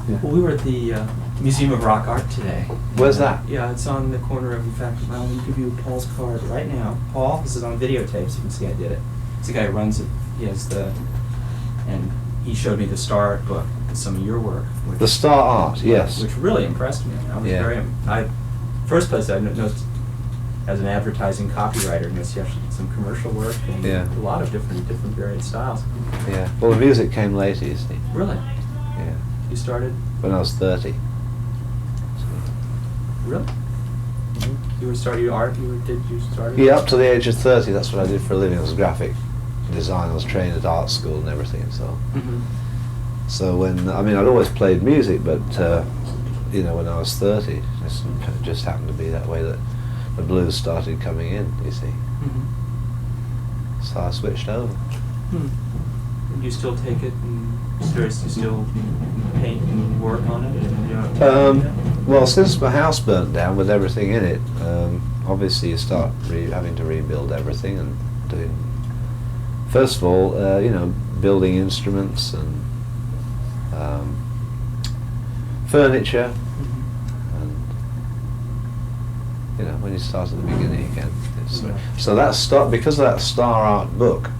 Yeah. Well, we were at the Museum of Rock Art today. Where's that? Yeah, it's on the corner of, in fact, I'll give you Paul's card right now. Paul, this is on videotape, so you can see I did it. It's the guy who runs it. He has and he showed me the Star Art book and some of your work. The Star Art, yes. Which really impressed me. I was first place I noticed as an advertising copywriter, you actually did some commercial work and a lot of different varied styles. Yeah. Well, the music came later, you see. Really? Yeah. You started? When I was 30. Really? Mm-hmm. You were starting art? You started? Yeah, up to the age of 30, that's what I did for a living. I was graphic design. I was trained at art school and everything, so. Mm-hmm. So when, I mean, I'd always played music, but, you know, when I was 30, it just happened to be that way that the blues started coming in, you see. Mm-hmm. So I switched over. And you still take it and you still paint and work on it? Well, since my house burnt down with everything in it, obviously you start having to rebuild everything and doing, first of all, you know, building instruments and furniture, and you know, when you start at the beginning again. So that because of that Star Art book,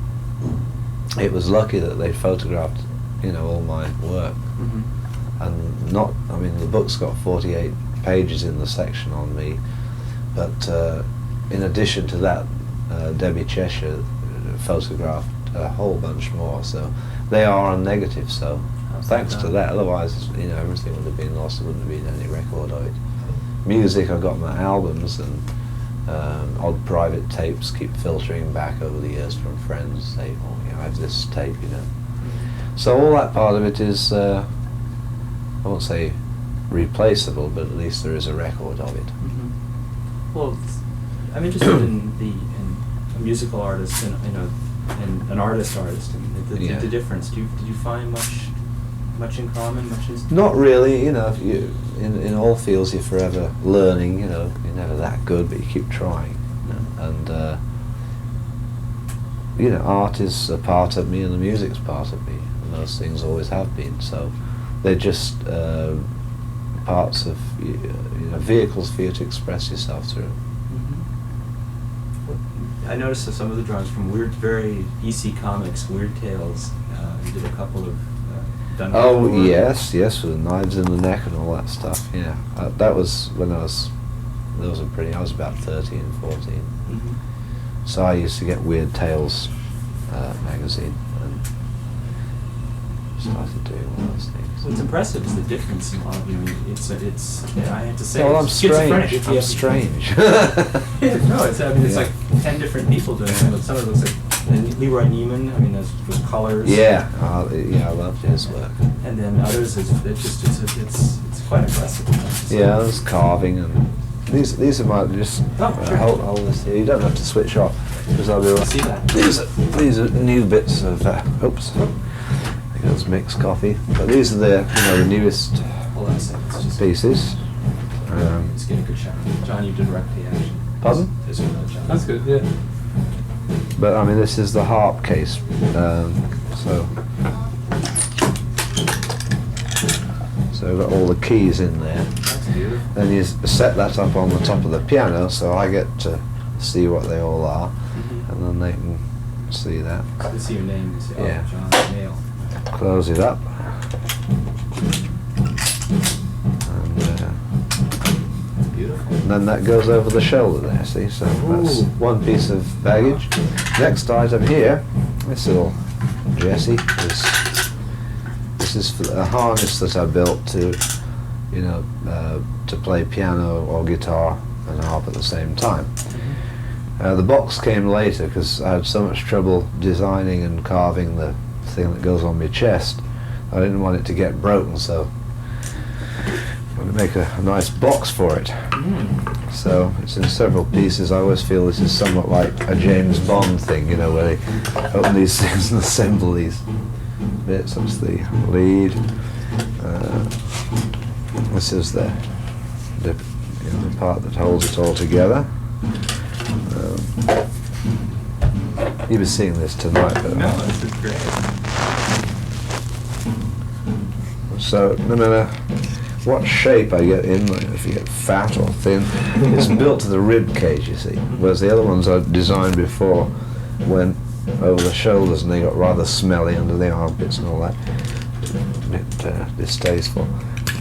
it was lucky that they photographed, you know, all my work. And I mean, the book's got 48 pages in the section on me, but in addition to that, Debbie Cheshire photographed a whole bunch more, so they are on negative, so thanks to that, otherwise, you know, everything would have been lost, there wouldn't have been any record of it. Music, I got my albums and odd private tapes keep filtering back over the years from friends, say, oh, you know, I have this tape, you know. So all that part of it is, I won't say replaceable, but at least there is a record of it. Well, I'm interested in a musical artist and an artist, and the difference. Did you find much in common? Not really. You know, in all fields you're forever learning. You know, you're never that good, but you keep trying. And you know, art is a part of me, and the music's part of me, and those things always have been. So they're just parts of vehicles for you to express yourself through. I noticed that some of the drawings from very EC Comics, Weird Tales. You did a couple of. Oh yes, with the knives in the neck and all that stuff. Yeah, that was when I was. Those were pretty. I was about 13, 14. So I used to get Weird Tales magazine and started doing all those things. What's impressive is the difference in a lot of you. I mean, it's. I have to say. Well, I'm schizophrenic. strange. I'm strange. No, it's like 10 different people doing it. But some of it looks like Leroy Neiman. I mean, there's colors. Yeah, I loved his work. And then others, it's quite impressive. Yeah, there's carving and these are my just hold this here. You don't have to switch off because I'll do. See that? These are new bits of. Oops. There goes mixed coffee. But these are the newest pieces. Just get a good shot. John, you direct the action. Pardon? That's good. Yeah. But I mean, this is the harp case. So we've got all the keys in there. That's beautiful. Then you set that up on the top of the piano, so I get to see what they all are, and then they can see that. So they see your name. They say, Yeah. John Mayall. Close it up. Beautiful. And then that goes over the shoulder there, see? So that's one piece of baggage. Next item here, this little Jessie. This is a harness that I built to, to play piano or guitar and harp at the same time. The box came later because I had so much trouble designing and carving the thing that goes on my chest. I didn't want it to get broken, so I wanted to make a nice box for it. So it's in several pieces. I always feel this is somewhat like a James Bond thing, where they open these things and assemble these bits. That's the lead. This is the part that holds it all together. You'll be seeing this tonight, but no, this is great. So no matter what shape I get in, like if you get fat or thin, it's built to the rib cage, you see. Whereas the other ones I designed before went over the shoulders and they got rather smelly under the armpits and all that. A bit distasteful.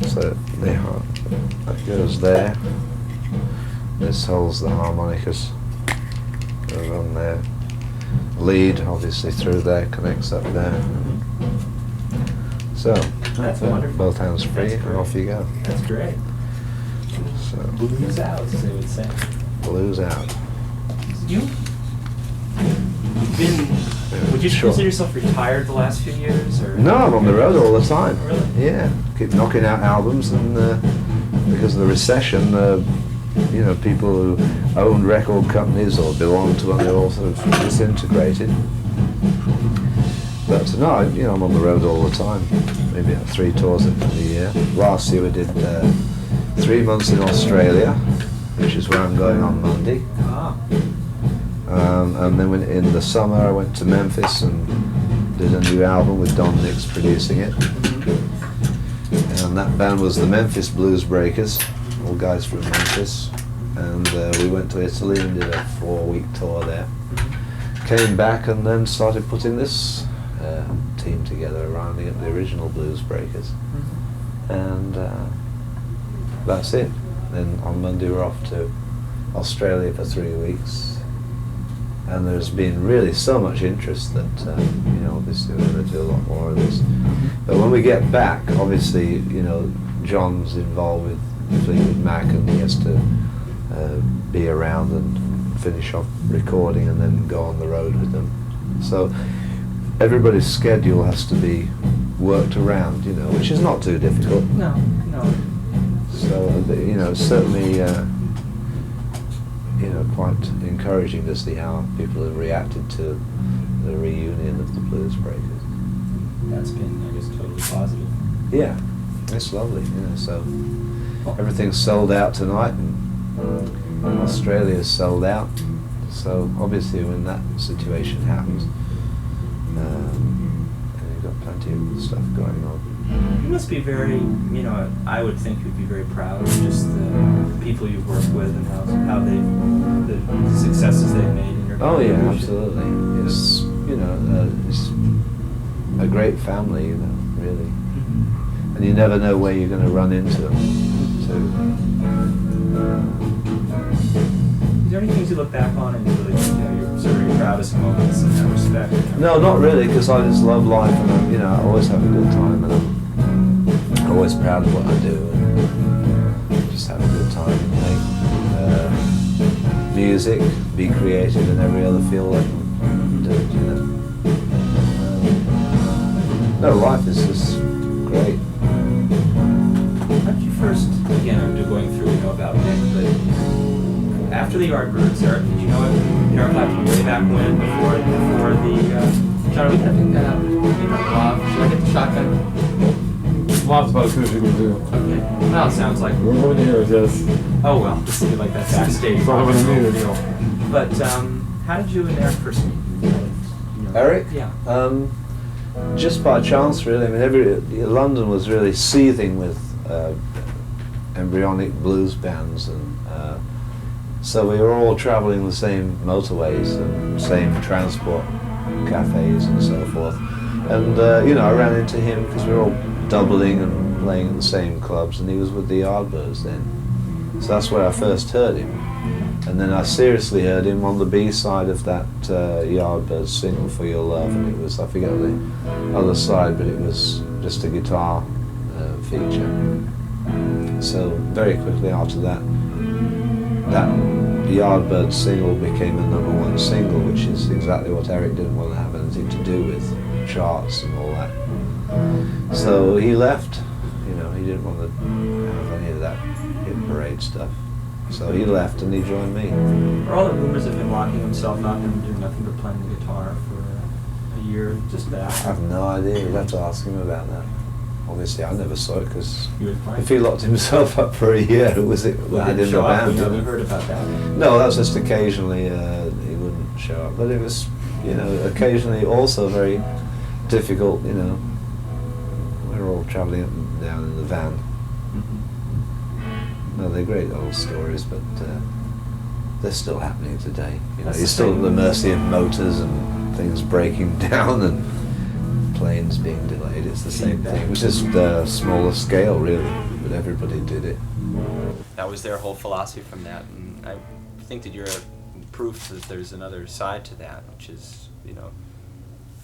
So that goes there. This holds the harmonicas. Goes on there. Lead obviously through there, connects up there. So That's wonderful. both hands free That's and great. off you go. That's great. So Blues out, as they would say. blues out. Would you Sure. consider yourself retired the last few years, or? No, I'm on the road all the time. Really? Yeah, keep knocking out albums, and because of the recession, people who owned record companies or belonged to them, they're all sort of disintegrated. But no, I'm on the road all the time. Maybe 3 tours a year. Last year we did 3 months in Australia, which is where I'm going on Monday. Ah. And then in the summer I went to Memphis and did a new album with Don Nix producing it. And that band was the Memphis Bluesbreakers, all guys from Memphis. And we went to Italy and did a 4-week tour there. Came back and then started putting this team together, rounding up the original Bluesbreakers. And that's it. Then on Monday we're off to Australia for 3 weeks. And there's been really so much interest that, obviously we're going to do a lot more of this. But when we get back, obviously, John's involved with Fleetwood Mac and he has to be around and finish off recording and then go on the road with them. So everybody's schedule has to be worked around, which is not too difficult. No. So, certainly, quite encouraging to see how people have reacted to the reunion of the Bluesbreakers. That's been, I guess, totally positive. Yeah, it's lovely. So everything's sold out tonight, and Australia's sold out. So obviously, when that situation happens, you've got plenty of stuff going on. You must be very, I would think you'd be very proud of just the people you've worked with and how the successes they've made in your Oh yeah, career. absolutely. It's it's a great family, really. And you never know where you're going to run into them. Is there any things you look back on and you really think you're sort of your proudest moments in that respect? No, not really, because I just love life, and I always have a good time, and I'm always proud of what I do, and just have a good time and make music, be creative in every other field I can do it, No, life is just great. How did you first, again, I'm going through, about Nick, but after the Yardbirds, Eric, did you know Eric Clapton way back when, before the, John, are we going to Bob, should I get the shotgun? Bob's about as good as you can do. Okay, well, it sounds like, We're over here, yes. oh well, this is like that backstage It's all rock and over the roll news. deal. But, how did you and Eric first meet? Eric? Yeah. Just by chance, really. I mean, London was really seething with embryonic blues bands, and so we were all travelling the same motorways and same transport cafes and so forth. And I ran into him because we were all doubling and playing at the same clubs, and he was with the Yardbirds then. So that's where I first heard him. And then I seriously heard him on the B-side of that Yardbirds single, For Your Love, and it was, I forget the other side, but it was just a guitar feature. So very quickly after that, that Yardbirds single became a #1 single, which is exactly what Eric didn't want to have anything to do with, charts and all that. So he left, he didn't want to have any of that hit parade stuff. So he left and he joined me. Are all the rumors of him locking himself up and doing nothing but playing the guitar for a year just that? I have no idea. You'd have to ask him about that. Obviously, I never saw it, because You would play? if he locked himself up for a year, who was it Well, that had in the show up, band? we heard about that. No, that was just occasionally he wouldn't show up. But it was, occasionally also very difficult, we're all travelling up and down in the van. Mm-hmm. No, they're great old stories, but they're still happening today. You know, That's you're the still thing. at the mercy of motors and things breaking down and planes being delayed. It's the same thing. It was just smaller scale, really, but everybody did it. That was their whole philosophy from that, and I think that you're proof that there's another side to that, which is, you know.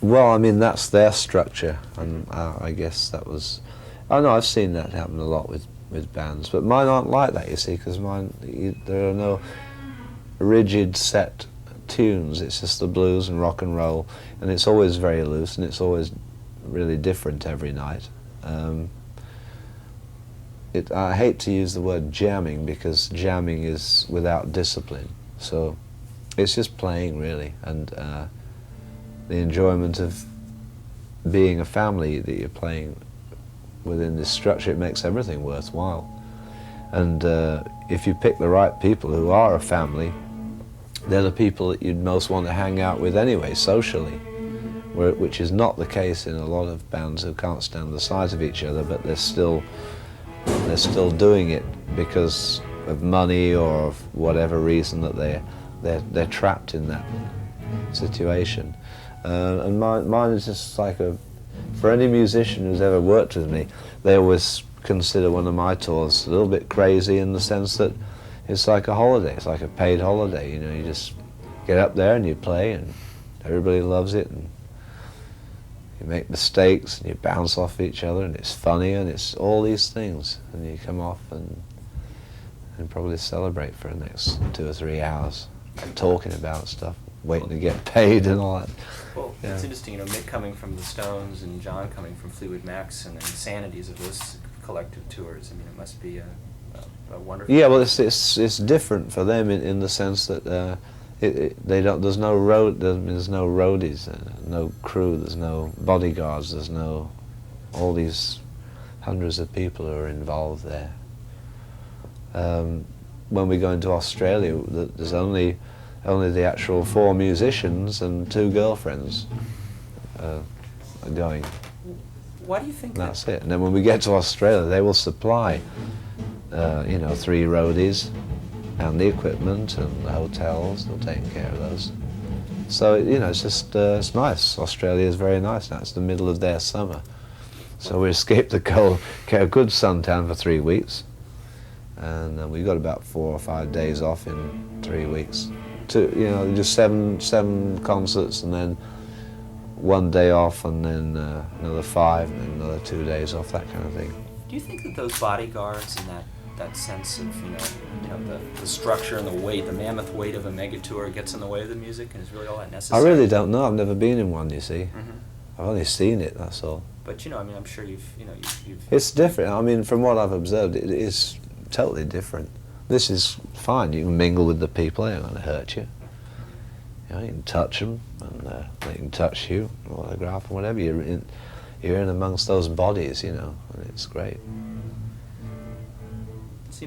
Well, I mean, that's their structure, and I guess that was. I know I've seen that happen a lot with bands, but mine aren't like that, you see, because there are no rigid set tunes. It's just the blues and rock and roll, and it's always very loose, and it's always really different every night. I hate to use the word jamming, because jamming is without discipline. So it's just playing, really, and the enjoyment of being a family that you're playing within this structure. It makes everything worthwhile. And if you pick the right people who are a family, they're the people that you'd most want to hang out with anyway, socially, which is not the case in a lot of bands who can't stand the sight of each other, but they're still doing it because of money or of whatever reason that they're trapped in that situation. And mine is just like for any musician who's ever worked with me, they always consider one of my tours a little bit crazy, in the sense that it's like a holiday. It's like a paid holiday. You know, you just get up there and you play, and everybody loves it, and you make mistakes and you bounce off each other, and it's funny, and it's all these things, and you come off and probably celebrate for the next 2 or 3 hours, talking about stuff, waiting to get paid and all that. Well, Yeah. it's interesting, you know, Mick coming from the Stones and John coming from Fleetwood Macs and Insanities of those collective tours. I mean, it must be a wonderful. Yeah, well, it's different for them in the sense that they don't. There's no roadies, no crew. There's no bodyguards. There's no all these hundreds of people who are involved there. When we go into Australia, there's only the actual 4 musicians and 2 girlfriends are going. Why do you think And that's it. And then when we get to Australia, they will supply, 3 roadies and the equipment and the hotels. They'll take care of those. So, it's just, it's nice. Australia is very nice now. It's the middle of their summer. So we escaped the cold, get a good suntan for 3 weeks. And we got about 4 or 5 days off in 3 weeks. Just seven concerts, and then 1 day off, and then another 5, and then another 2 days off, that kind of thing. Do you think that those bodyguards and that sense of the structure and the weight, the mammoth weight of a mega tour, gets in the way of the music, and is really all that I necessary? really don't know. I've never been in one, you see. Mm-hmm. I've only seen it, that's all. But I'm sure you've. It's different. I mean, from what I've observed, it is totally different. This is fine. You can mingle with the people. They're not going to hurt you. You can touch them, and they can touch you, autograph, and whatever. You're in amongst those bodies, and it's great.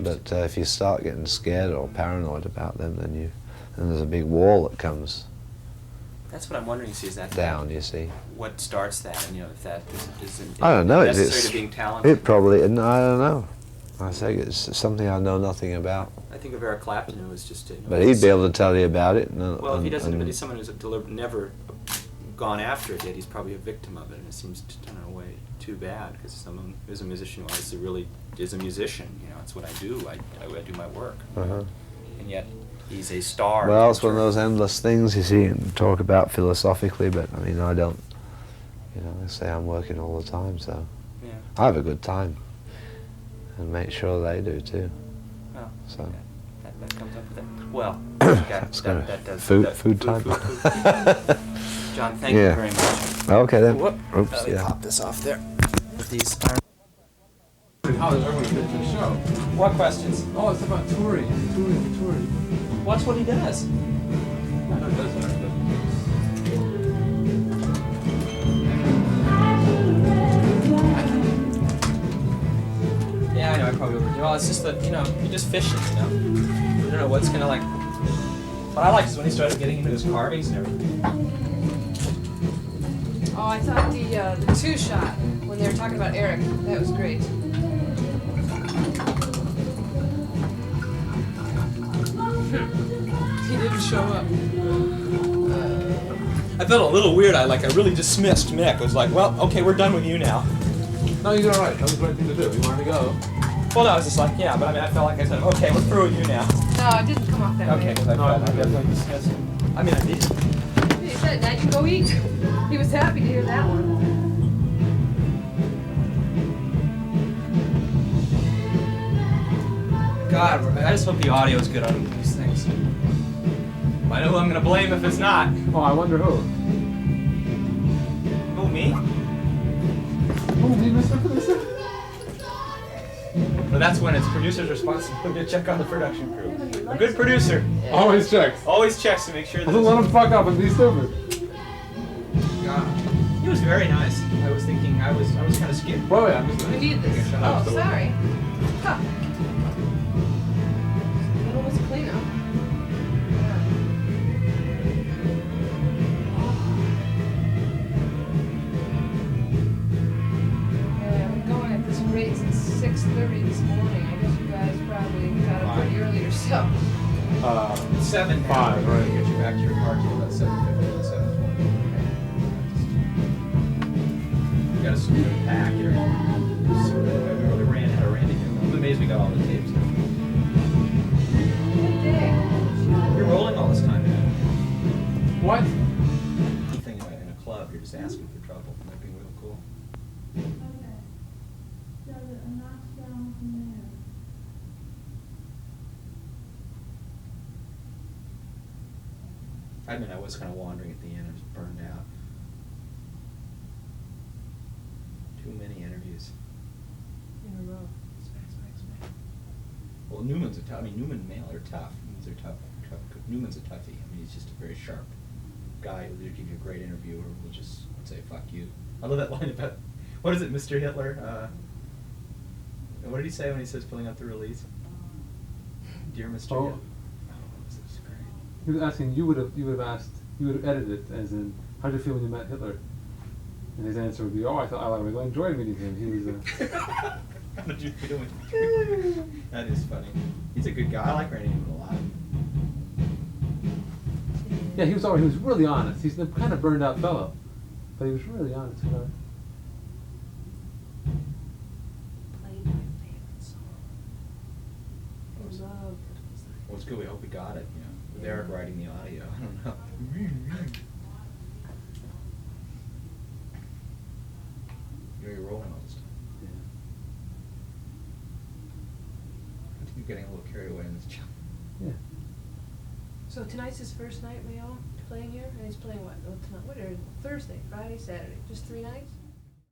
But if you start getting scared or paranoid about them, then there's a big wall that comes. That's what I'm wondering. Is that down? You see. What starts that? And if that isn't I don't know. necessary to being talented. It probably. I don't know. I say it's something I know nothing about. I think of Eric Clapton, who was just. But he'd be able to tell you about it. Well, if he doesn't, but he's someone who's never gone after it yet. He's probably a victim of it, and it seems in a way too bad, because someone who's a musician who obviously really is a musician. It's what I do. I do my work, and yet he's a star. Well, it's one of those endless things, you see, and talk about philosophically. But I mean, I don't. I say I'm working all the time, so yeah. I have a good time, and make sure they do too. Oh, so. Okay. That comes up with it. Well, that does food time. Food. John, thank you very much. Okay then. Whoop. Oops, Let me pop this off there. With these iron. How does everyone fit to the show? What questions? Oh, it's about touring. What's what he does. I know it does that, Yeah, I know, I probably overdo. Well, it's just that, you're just fishing, You don't know what's gonna What I like is when he started getting into his carvings and everything. Oh, I thought the two shot when they were talking about Eric, that was great. He didn't show up. I felt a little weird. I really dismissed Mick. I was like, well, okay, we're done with you now. No, you did alright. That was the right thing to do. You wanted to go. Well, no, I was just like, yeah, but I mean, I felt like I said, okay, we're through with you now. No, it didn't come off that Okay, way. because I felt I definitely dismissed him. I mean, I did. He said, now you can go eat. He was happy to hear that one. God, I just hope the audio is good on these things. I know who I'm going to blame if it's not. Oh, I wonder who. Who, me? Who, me, Mr. Producer? But that's when it's producer's responsibility to check on the production crew. A good producer Always checks. always checks to make sure that Doesn't let him fuck up and be stupid. God. He was very nice. I was thinking, I was kind of scared. Well, yeah, I'm just We need this. Shut Oh, up. sorry. Huh. That was clean up. Yeah, we're going at this rate since 6:30 this morning. I guess you guys probably got up pretty early yourself. It's 7 now. 5, right. Get you back to your car till about 7:50 and 7:20. You got a sort of pack here. We ran out of Randy. I'm amazed we got all the tapes. Good day. You're rolling all this time, man. What? Thing in a club, you're just asking for trouble. Might be real cool. I mean, I was kind of wandering at the end. I was burned out. Too many interviews. In a row. Well, Newman's a tough. I mean, Newman and Mayall are tough. Newman's are tough. Newman's a toughie. I mean, he's just a very sharp guy who'll either give you a great interview or will just say "fuck you." I love that line about what is it, Mr. Hitler? What did he say when he says filling out the release? Dear Mr. Oh. Hitler. Oh, this is great. He was asking, you would have edited it as in, how did you feel when you met Hitler? And his answer would be, oh, I enjoyed meeting him. He was How did you feel when That is funny. He's a good guy. I like Randy Newman a lot. yeah, he was really honest. He's the kind of burned out fellow, but he was really honest about it. Played my favorite song. I loved it. Well, it's good. We hope we got it. You know, with Eric writing the audio. I don't know. You're rolling all this time. Yeah. I think you're getting a little carried away in this job. Yeah. So tonight's his first night, Mayall, playing here, and he's playing what? Tonight? What? Thursday, Friday, Saturday? Just 3 nights?